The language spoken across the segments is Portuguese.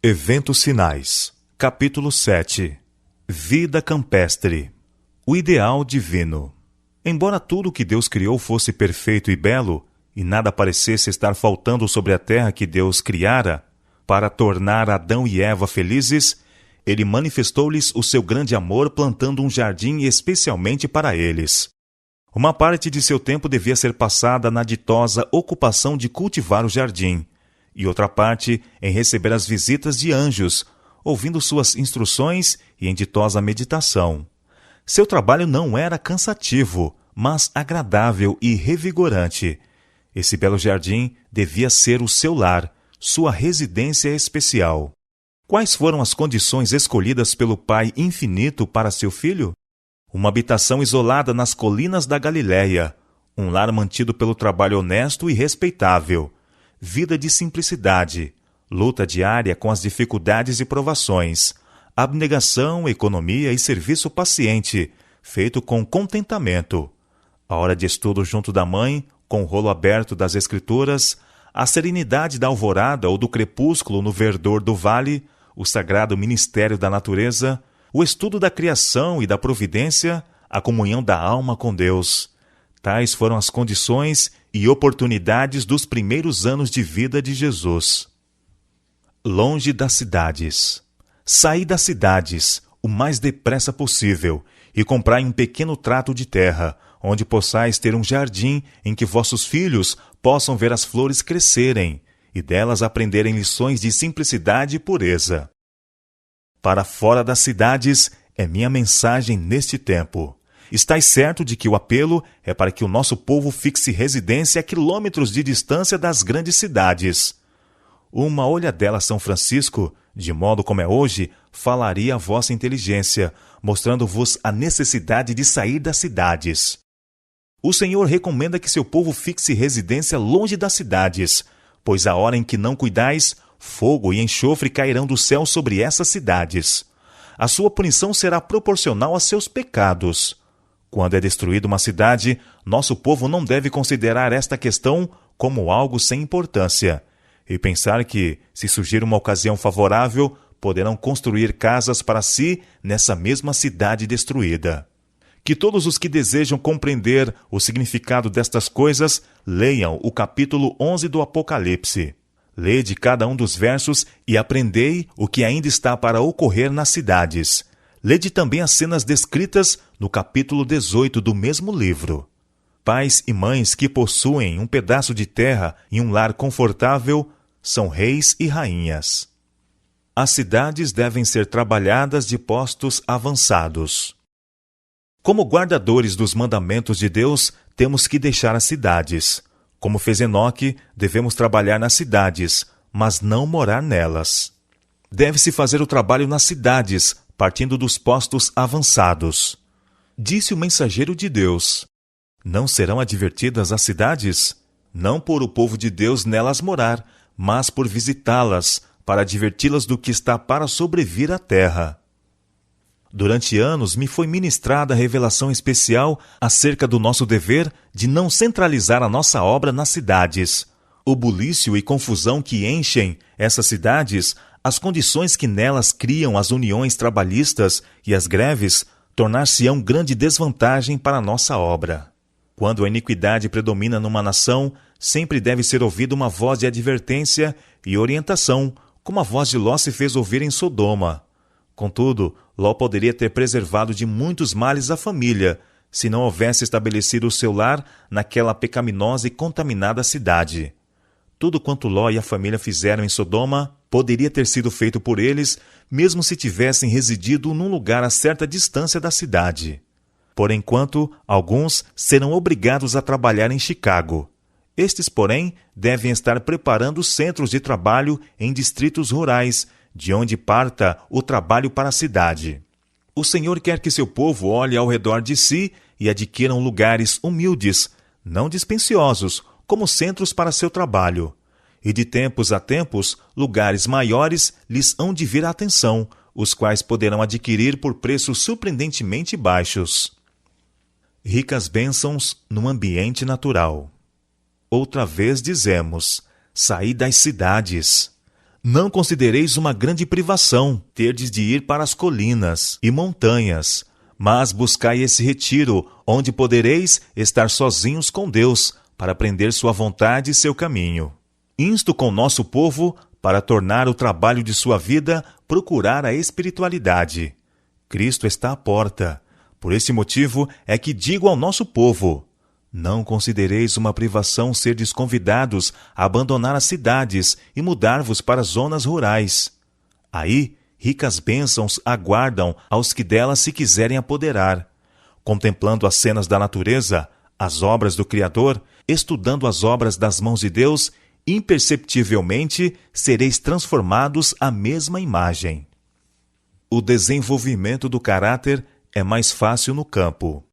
Eventos Sinais, capítulo 7. Vida campestre. O ideal divino. Embora tudo o que Deus criou fosse perfeito e belo, e nada parecesse estar faltando sobre a terra que Deus criara, para tornar Adão e Eva felizes, Ele manifestou-lhes o seu grande amor plantando um jardim especialmente para eles. Uma parte de seu tempo devia ser passada na ditosa ocupação de cultivar o jardim, e outra parte em receber as visitas de anjos, ouvindo suas instruções e em ditosa meditação. Seu trabalho não era cansativo, mas agradável e revigorante. Esse belo jardim devia ser o seu lar, sua residência especial. Quais foram as condições escolhidas pelo Pai Infinito para seu filho? Uma habitação isolada nas colinas da Galiléia, um lar mantido pelo trabalho honesto e respeitável, vida de simplicidade, luta diária com as dificuldades e provações, abnegação, economia e serviço paciente, feito com contentamento, a hora de estudo junto da mãe, com o rolo aberto das Escrituras, a serenidade da alvorada ou do crepúsculo no verdor do vale, o sagrado ministério da natureza, o estudo da criação e da providência, a comunhão da alma com Deus. Tais foram as condições e oportunidades dos primeiros anos de vida de Jesus. Longe das cidades. Saí das cidades o mais depressa possível e comprai um pequeno trato de terra, onde possais ter um jardim em que vossos filhos possam ver as flores crescerem e delas aprenderem lições de simplicidade e pureza. Para fora das cidades é minha mensagem neste tempo. Estais certo de que o apelo é para que o nosso povo fixe residência a quilômetros de distância das grandes cidades. Uma olhadela a São Francisco, de modo como é hoje, falaria a vossa inteligência, mostrando-vos a necessidade de sair das cidades. O Senhor recomenda que seu povo fixe residência longe das cidades, pois a hora em que não cuidais, fogo e enxofre cairão do céu sobre essas cidades. A sua punição será proporcional a seus pecados. Quando é destruída uma cidade, nosso povo não deve considerar esta questão como algo sem importância e pensar que, se surgir uma ocasião favorável, poderão construir casas para si nessa mesma cidade destruída. Que todos os que desejam compreender o significado destas coisas leiam o capítulo 11 do Apocalipse. Lede cada um dos versos e aprendei o que ainda está para ocorrer nas cidades. Lede também as cenas descritas no capítulo 18 do mesmo livro. Pais e mães que possuem um pedaço de terra e um lar confortável são reis e rainhas. As cidades devem ser trabalhadas de postos avançados. Como guardadores dos mandamentos de Deus, temos que deixar as cidades. Como fez Enoque, devemos trabalhar nas cidades, mas não morar nelas. Deve-se fazer o trabalho nas cidades, partindo dos postos avançados. Disse o mensageiro de Deus: não serão advertidas as cidades? Não por o povo de Deus nelas morar, mas por visitá-las, para adverti-las do que está para sobrevir à terra. Durante anos me foi ministrada a revelação especial acerca do nosso dever de não centralizar a nossa obra nas cidades. O bulício e confusão que enchem essas cidades, as condições que nelas criam as uniões trabalhistas e as greves, tornar-se-ão grande desvantagem para a nossa obra. Quando a iniquidade predomina numa nação, sempre deve ser ouvida uma voz de advertência e orientação, como a voz de Ló se fez ouvir em Sodoma. Contudo, Ló poderia ter preservado de muitos males a família, se não houvesse estabelecido o seu lar naquela pecaminosa e contaminada cidade. Tudo quanto Ló e a família fizeram em Sodoma poderia ter sido feito por eles, mesmo se tivessem residido num lugar a certa distância da cidade. Por enquanto, alguns serão obrigados a trabalhar em Chicago. Estes, porém, devem estar preparando centros de trabalho em distritos rurais, de onde parta o trabalho para a cidade. O Senhor quer que seu povo olhe ao redor de si e adquiram lugares humildes, não dispendiosos, como centros para seu trabalho. E de tempos a tempos, lugares maiores lhes hão de vir a atenção, os quais poderão adquirir por preços surpreendentemente baixos. Ricas bênçãos no ambiente natural. Outra vez dizemos: saí das cidades. Não considereis uma grande privação terdes de ir para as colinas e montanhas, mas buscai esse retiro, onde podereis estar sozinhos com Deus, para aprender sua vontade e seu caminho. Insto com nosso povo para tornar o trabalho de sua vida procurar a espiritualidade. Cristo está à porta. Por esse motivo é que digo ao nosso povo: não considereis uma privação serdes convidados a abandonar as cidades e mudar-vos para zonas rurais. Aí, ricas bênçãos aguardam aos que delas se quiserem apoderar. Contemplando as cenas da natureza, as obras do Criador, estudando as obras das mãos de Deus, imperceptivelmente sereis transformados à mesma imagem. O desenvolvimento do caráter é mais fácil no campo.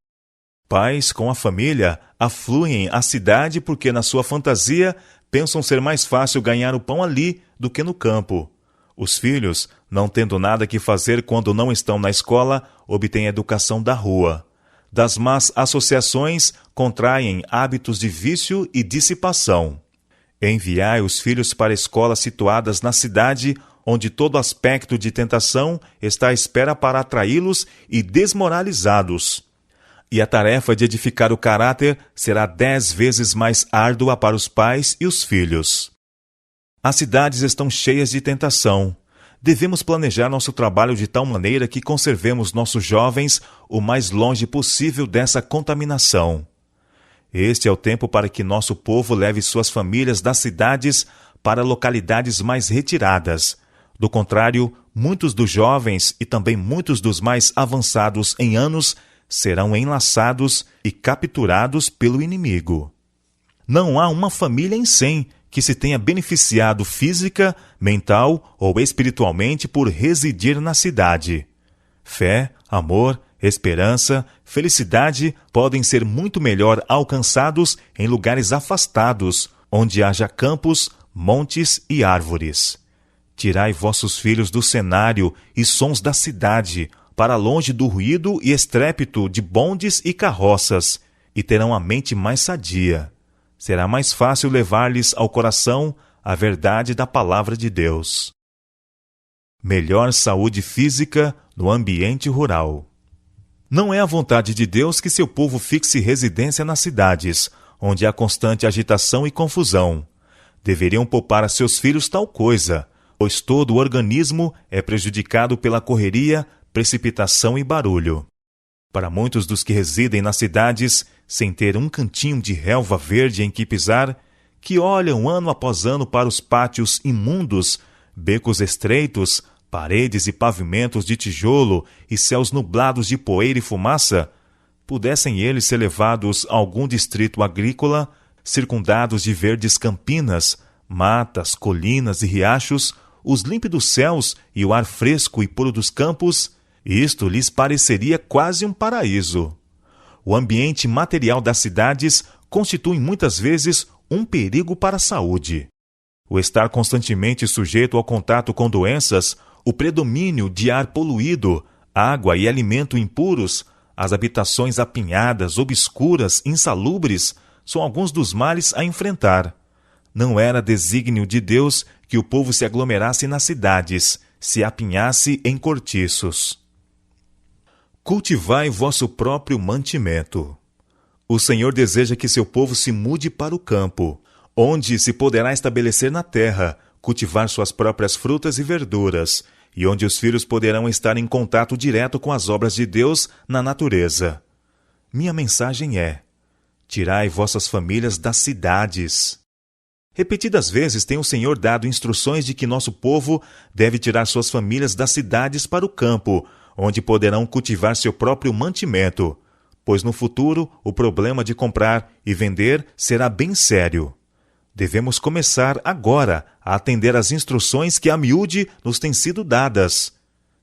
Pais com a família afluem à cidade porque, na sua fantasia, pensam ser mais fácil ganhar o pão ali do que no campo. Os filhos, não tendo nada que fazer quando não estão na escola, obtêm educação da rua. Das más associações, contraem hábitos de vício e dissipação. Enviai os filhos para escolas situadas na cidade, onde todo aspecto de tentação está à espera para atraí-los e desmoralizá-los. E a tarefa de edificar o caráter será 10 vezes mais árdua para os pais e os filhos. As cidades estão cheias de tentação. Devemos planejar nosso trabalho de tal maneira que conservemos nossos jovens o mais longe possível dessa contaminação. Este é o tempo para que nosso povo leve suas famílias das cidades para localidades mais retiradas. Do contrário, muitos dos jovens e também muitos dos mais avançados em anos serão enlaçados e capturados pelo inimigo. Não há uma família em 100 que se tenha beneficiado física, mental ou espiritualmente por residir na cidade. Fé, amor, esperança, felicidade podem ser muito melhor alcançados em lugares afastados, onde haja campos, montes e árvores. Tirai vossos filhos do cenário e sons da cidade, para longe do ruído e estrépito de bondes e carroças, e terão a mente mais sadia. Será mais fácil levar-lhes ao coração a verdade da palavra de Deus. Melhor saúde física no ambiente rural. Não é a vontade de Deus que seu povo fixe residência nas cidades, onde há constante agitação e confusão. Deveriam poupar a seus filhos tal coisa, pois todo o organismo é prejudicado pela correria, precipitação e barulho. Para muitos dos que residem nas cidades, sem ter um cantinho de relva verde em que pisar, que olham ano após ano para os pátios imundos, becos estreitos, paredes e pavimentos de tijolo e céus nublados de poeira e fumaça, pudessem eles ser levados a algum distrito agrícola, circundados de verdes campinas, matas, colinas e riachos, os límpidos céus e o ar fresco e puro dos campos, isto lhes pareceria quase um paraíso. O ambiente material das cidades constitui muitas vezes um perigo para a saúde. O estar constantemente sujeito ao contato com doenças, o predomínio de ar poluído, água e alimento impuros, as habitações apinhadas, obscuras, insalubres, são alguns dos males a enfrentar. Não era desígnio de Deus que o povo se aglomerasse nas cidades, se apinhasse em cortiços. Cultivai vosso próprio mantimento. O Senhor deseja que seu povo se mude para o campo, onde se poderá estabelecer na terra, cultivar suas próprias frutas e verduras, e onde os filhos poderão estar em contato direto com as obras de Deus na natureza. Minha mensagem é: tirai vossas famílias das cidades. Repetidas vezes tem o Senhor dado instruções de que nosso povo deve tirar suas famílias das cidades para o campo, onde poderão cultivar seu próprio mantimento, pois no futuro o problema de comprar e vender será bem sério. Devemos começar agora a atender às instruções que a miúde nos têm sido dadas.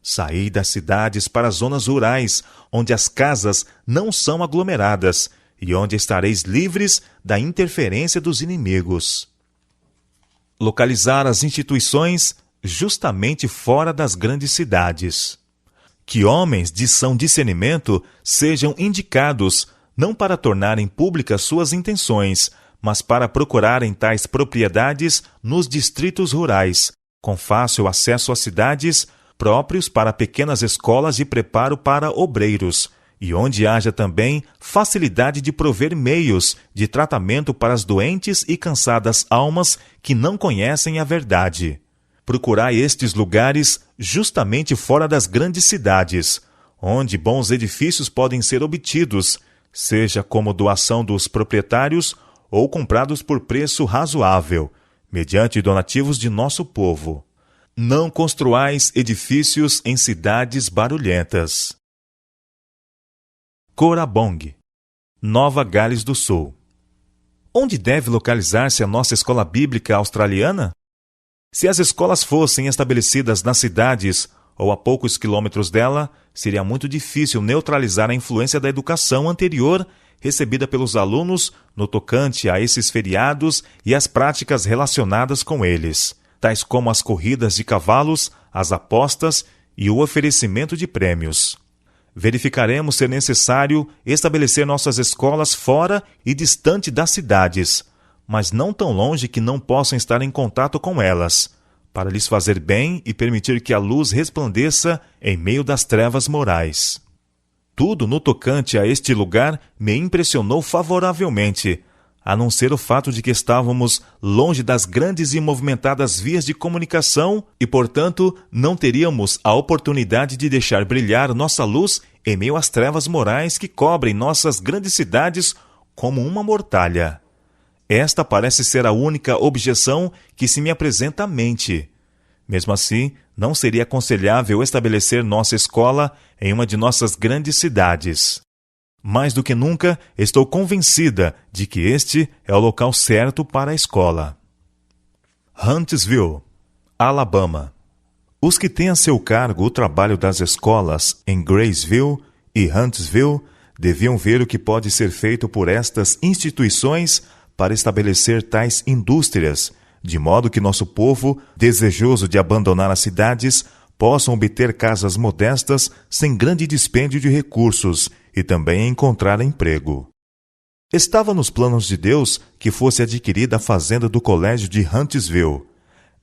Saí das cidades para as zonas rurais, onde as casas não são aglomeradas e onde estareis livres da interferência dos inimigos. Localizar as instituições justamente fora das grandes cidades. Que homens de são discernimento sejam indicados, não para tornarem públicas suas intenções, mas para procurarem tais propriedades nos distritos rurais, com fácil acesso às cidades, próprios para pequenas escolas de preparo para obreiros, e onde haja também facilidade de prover meios de tratamento para as doentes e cansadas almas que não conhecem a verdade. Procurai estes lugares justamente fora das grandes cidades, onde bons edifícios podem ser obtidos, seja como doação dos proprietários ou comprados por preço razoável, mediante donativos de nosso povo. Não construais edifícios em cidades barulhentas. Corabong, Nova Gales do Sul. Onde deve localizar-se a nossa escola bíblica australiana? Se as escolas fossem estabelecidas nas cidades ou a poucos quilômetros dela, seria muito difícil neutralizar a influência da educação anterior recebida pelos alunos no tocante a esses feriados e as práticas relacionadas com eles, tais como as corridas de cavalos, as apostas e o oferecimento de prêmios. Verificaremos ser necessário estabelecer nossas escolas fora e distante das cidades, mas não tão longe que não possam estar em contato com elas, para lhes fazer bem e permitir que a luz resplandeça em meio das trevas morais. Tudo no tocante a este lugar me impressionou favoravelmente, a não ser o fato de que estávamos longe das grandes e movimentadas vias de comunicação e, portanto, não teríamos a oportunidade de deixar brilhar nossa luz em meio às trevas morais que cobrem nossas grandes cidades como uma mortalha. Esta parece ser a única objeção que se me apresenta à mente. Mesmo assim, não seria aconselhável estabelecer nossa escola em uma de nossas grandes cidades. Mais do que nunca, estou convencida de que este é o local certo para a escola. Huntsville, Alabama. Os que têm a seu cargo o trabalho das escolas em Graceville e Huntsville deviam ver o que pode ser feito por estas instituições para estabelecer tais indústrias, de modo que nosso povo, desejoso de abandonar as cidades, possam obter casas modestas sem grande dispêndio de recursos e também encontrar emprego. Estava nos planos de Deus que fosse adquirida a fazenda do colégio de Huntsville.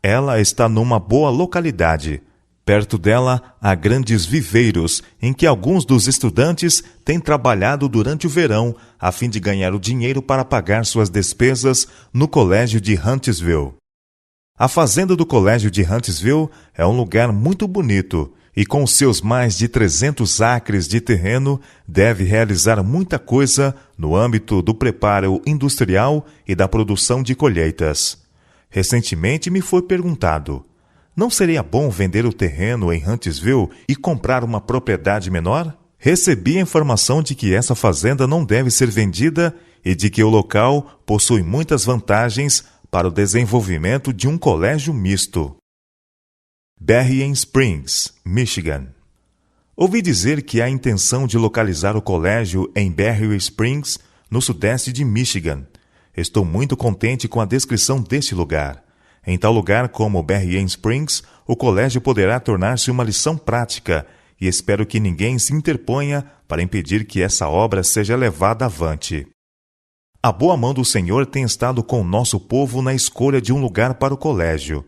Ela está numa boa localidade. Perto dela há grandes viveiros em que alguns dos estudantes têm trabalhado durante o verão a fim de ganhar o dinheiro para pagar suas despesas no colégio de Huntsville. A fazenda do colégio de Huntsville é um lugar muito bonito e com seus mais de 300 acres de terreno deve realizar muita coisa no âmbito do preparo industrial e da produção de colheitas. Recentemente me foi perguntado: não seria bom vender o terreno em Huntsville e comprar uma propriedade menor? Recebi a informação de que essa fazenda não deve ser vendida e de que o local possui muitas vantagens para o desenvolvimento de um colégio misto. Berrien Springs, Michigan. Ouvi dizer que há intenção de localizar o colégio em Berrien Springs, no sudeste de Michigan. Estou muito contente com a descrição deste lugar. Em tal lugar como Berrien Springs, o colégio poderá tornar-se uma lição prática e espero que ninguém se interponha para impedir que essa obra seja levada avante. A boa mão do Senhor tem estado com o nosso povo na escolha de um lugar para o colégio.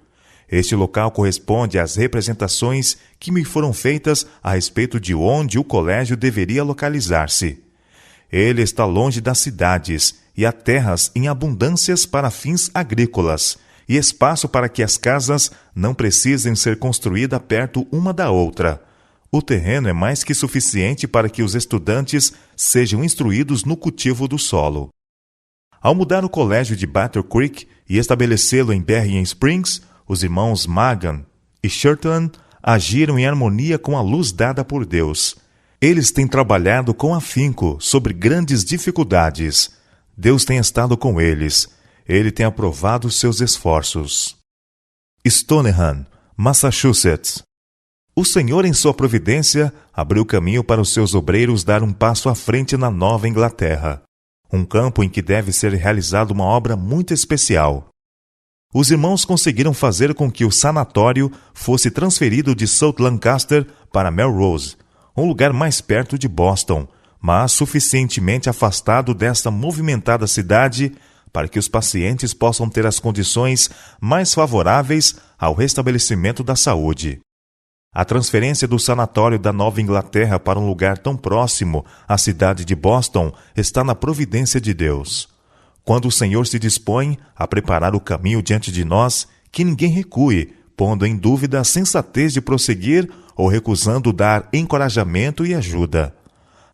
Este local corresponde às representações que me foram feitas a respeito de onde o colégio deveria localizar-se. Ele está longe das cidades e há terras em abundâncias para fins agrícolas e espaço para que as casas não precisem ser construídas perto uma da outra. O terreno é mais que suficiente para que os estudantes sejam instruídos no cultivo do solo. Ao mudar o colégio de Battle Creek e estabelecê-lo em Berrien Springs, os irmãos Magan e Shirtland agiram em harmonia com a luz dada por Deus. Eles têm trabalhado com afinco sobre grandes dificuldades. Deus tem estado com eles. Ele tem aprovado seus esforços. Stoneham, Massachusetts. O Senhor, em sua providência, abriu caminho para os seus obreiros dar um passo à frente na Nova Inglaterra, um campo em que deve ser realizada uma obra muito especial. Os irmãos conseguiram fazer com que o sanatório fosse transferido de South Lancaster para Melrose, um lugar mais perto de Boston, mas suficientemente afastado desta movimentada cidade para que os pacientes possam ter as condições mais favoráveis ao restabelecimento da saúde. A transferência do sanatório da Nova Inglaterra para um lugar tão próximo à cidade de Boston está na providência de Deus. Quando o Senhor se dispõe a preparar o caminho diante de nós, que ninguém recue, pondo em dúvida a sensatez de prosseguir ou recusando dar encorajamento e ajuda.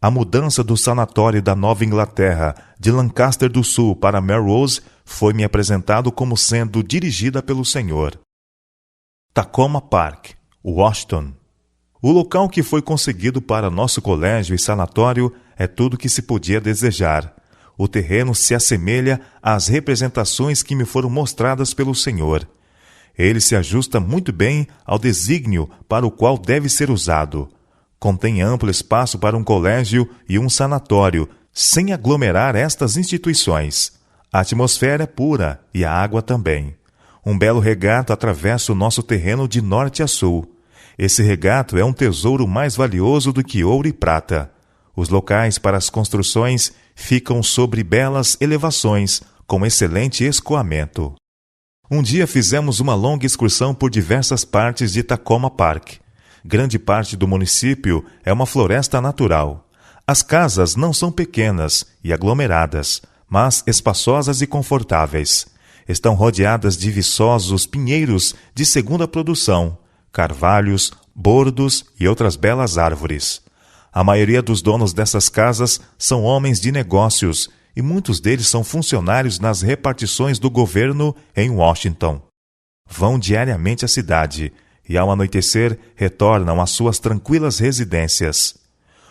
A mudança do sanatório da Nova Inglaterra de Lancaster do Sul para Melrose foi-me apresentado como sendo dirigida pelo Senhor. Tacoma Park, Washington. O local que foi conseguido para nosso colégio e sanatório é tudo que se podia desejar. O terreno se assemelha às representações que me foram mostradas pelo Senhor. Ele se ajusta muito bem ao desígnio para o qual deve ser usado. Contém amplo espaço para um colégio e um sanatório, sem aglomerar estas instituições. A atmosfera é pura e a água também. Um belo regato atravessa o nosso terreno de norte a sul. Esse regato é um tesouro mais valioso do que ouro e prata. Os locais para as construções ficam sobre belas elevações, com excelente escoamento. Um dia fizemos uma longa excursão por diversas partes de Tacoma Park. Grande parte do município é uma floresta natural. As casas não são pequenas e aglomeradas, mas espaçosas e confortáveis. Estão rodeadas de viçosos pinheiros de segunda produção, carvalhos, bordos e outras belas árvores. A maioria dos donos dessas casas são homens de negócios e muitos deles são funcionários nas repartições do governo em Washington. Vão diariamente à cidade e, ao anoitecer, retornam às suas tranquilas residências.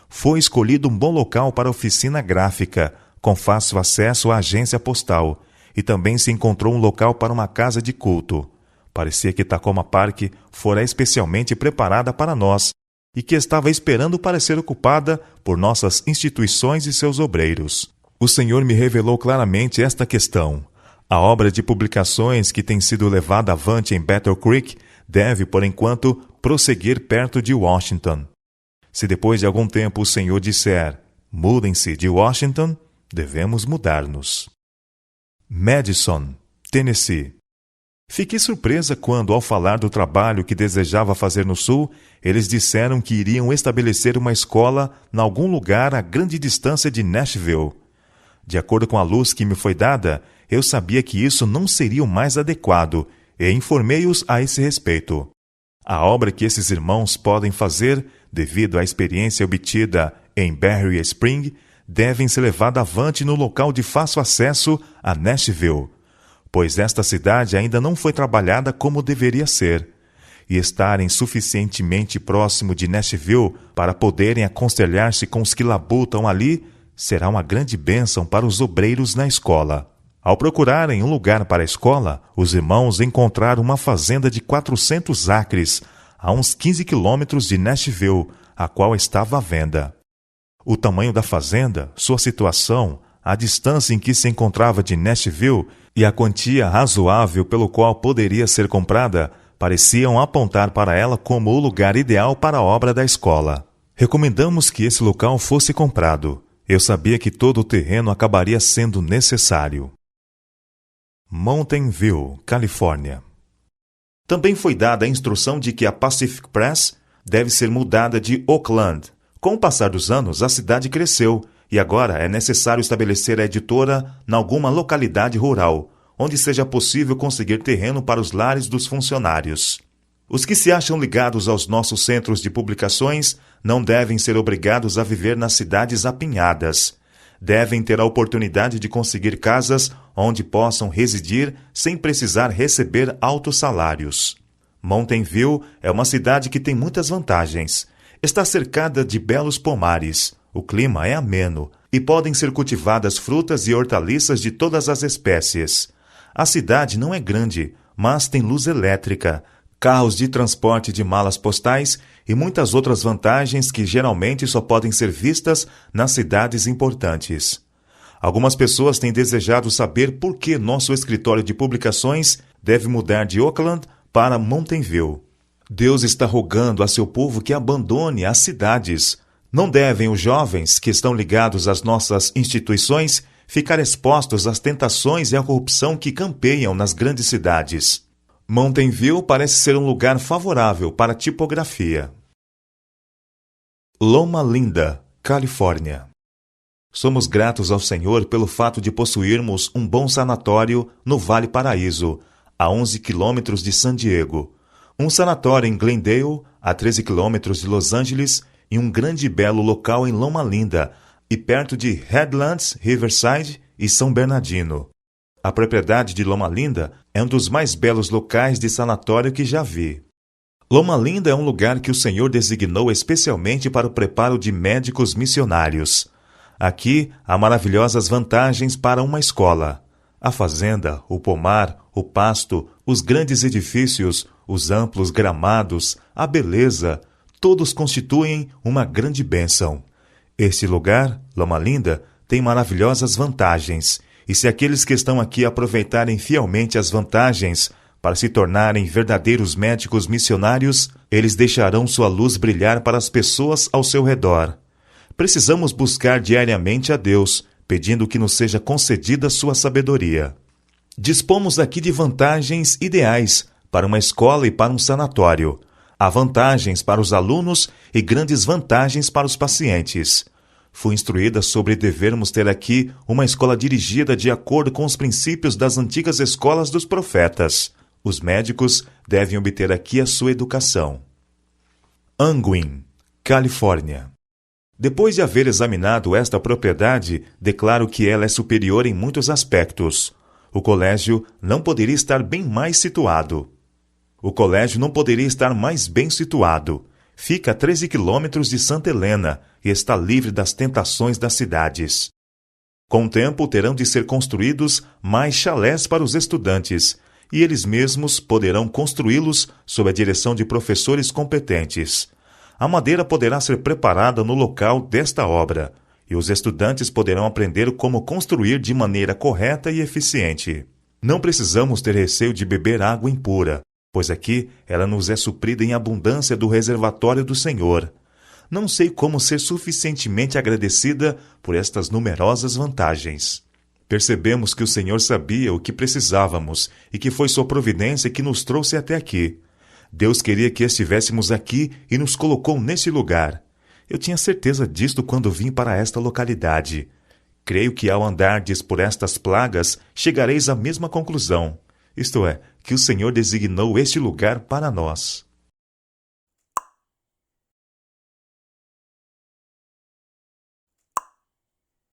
Foi escolhido um bom local para a oficina gráfica, com fácil acesso à agência postal, e também se encontrou um local para uma casa de culto. Parecia que Tacoma Park fora especialmente preparada para nós e que estava esperando para ser ocupada por nossas instituições e seus obreiros. O Senhor me revelou claramente esta questão. A obra de publicações que tem sido levada avante em Battle Creek deve, por enquanto, prosseguir perto de Washington. Se depois de algum tempo o Senhor disser, mudem-se de Washington, devemos mudar-nos. Madison, Tennessee. Fiquei surpresa quando, ao falar do trabalho que desejava fazer no Sul, eles disseram que iriam estabelecer uma escola em algum lugar a grande distância de Nashville. De acordo com a luz que me foi dada, eu sabia que isso não seria o mais adequado e informei-os a esse respeito. A obra que esses irmãos podem fazer, devido à experiência obtida em Berry Spring, devem ser levada avante no local de fácil acesso a Nashville, pois esta cidade ainda não foi trabalhada como deveria ser, e estarem suficientemente próximo de Nashville para poderem aconselhar-se com os que labutam ali será uma grande bênção para os obreiros na escola. Ao procurarem um lugar para a escola, os irmãos encontraram uma fazenda de 400 acres, a uns 15 quilômetros de Nashville, a qual estava à venda. O tamanho da fazenda, sua situação, a distância em que se encontrava de Nashville e a quantia razoável pelo qual poderia ser comprada pareciam apontar para ela como o lugar ideal para a obra da escola. Recomendamos que esse local fosse comprado. Eu sabia que todo o terreno acabaria sendo necessário. Mountain View, Califórnia. Também foi dada a instrução de que a Pacific Press deve ser mudada de Oakland. Com o passar dos anos, a cidade cresceu e agora é necessário estabelecer a editora em alguma localidade rural, onde seja possível conseguir terreno para os lares dos funcionários. Os que se acham ligados aos nossos centros de publicações não devem ser obrigados a viver nas cidades apinhadas. Devem ter a oportunidade de conseguir casas onde possam residir sem precisar receber altos salários. Mountain View é uma cidade que tem muitas vantagens. Está cercada de belos pomares, o clima é ameno e podem ser cultivadas frutas e hortaliças de todas as espécies. A cidade não é grande, mas tem luz elétrica, carros de transporte de malas postais e muitas outras vantagens que geralmente só podem ser vistas nas cidades importantes. Algumas pessoas têm desejado saber por que nosso escritório de publicações deve mudar de Oakland para Mountain View. Deus está rogando a seu povo que abandone as cidades. Não devem os jovens que estão ligados às nossas instituições ficar expostos às tentações e à corrupção que campeiam nas grandes cidades. Mountain View parece ser um lugar favorável para a tipografia. Loma Linda, Califórnia. Somos gratos ao Senhor pelo fato de possuirmos um bom sanatório no Vale Paraíso, a 11 quilômetros de San Diego, um sanatório em Glendale, a 13 quilômetros de Los Angeles, e um grande e belo local em Loma Linda, e perto de Headlands, Riverside e São Bernardino. A propriedade de Loma Linda é um dos mais belos locais de sanatório que já vi. Loma Linda é um lugar que o Senhor designou especialmente para o preparo de médicos missionários. Aqui há maravilhosas vantagens para uma escola. A fazenda, o pomar, o pasto, os grandes edifícios, os amplos gramados, a beleza, todos constituem uma grande bênção. Este lugar, Loma Linda, tem maravilhosas vantagens, e se aqueles que estão aqui aproveitarem fielmente as vantagens para se tornarem verdadeiros médicos missionários, eles deixarão sua luz brilhar para as pessoas ao seu redor. Precisamos buscar diariamente a Deus, pedindo que nos seja concedida sua sabedoria. Dispomos aqui de vantagens ideais para uma escola e para um sanatório. Há vantagens para os alunos e grandes vantagens para os pacientes. Fui instruída sobre devermos ter aqui uma escola dirigida de acordo com os princípios das antigas escolas dos profetas. Os médicos devem obter aqui a sua educação. Unwin, Califórnia. Depois de haver examinado esta propriedade, declaro que ela é superior em muitos aspectos. O colégio não poderia estar bem mais situado. Fica a 13 quilômetros de Santa Helena e está livre das tentações das cidades. Com o tempo, terão de ser construídos mais chalés para os estudantes, e eles mesmos poderão construí-los sob a direção de professores competentes. A madeira poderá ser preparada no local desta obra, e os estudantes poderão aprender como construir de maneira correta e eficiente. Não precisamos ter receio de beber água impura, pois aqui ela nos é suprida em abundância do reservatório do Senhor. Não sei como ser suficientemente agradecida por estas numerosas vantagens. Percebemos que o Senhor sabia o que precisávamos e que foi sua providência que nos trouxe até aqui. Deus queria que estivéssemos aqui e nos colocou nesse lugar. Eu tinha certeza disto quando vim para esta localidade. Creio que ao andardes por estas plagas, chegareis à mesma conclusão. Isto é, que o Senhor designou este lugar para nós.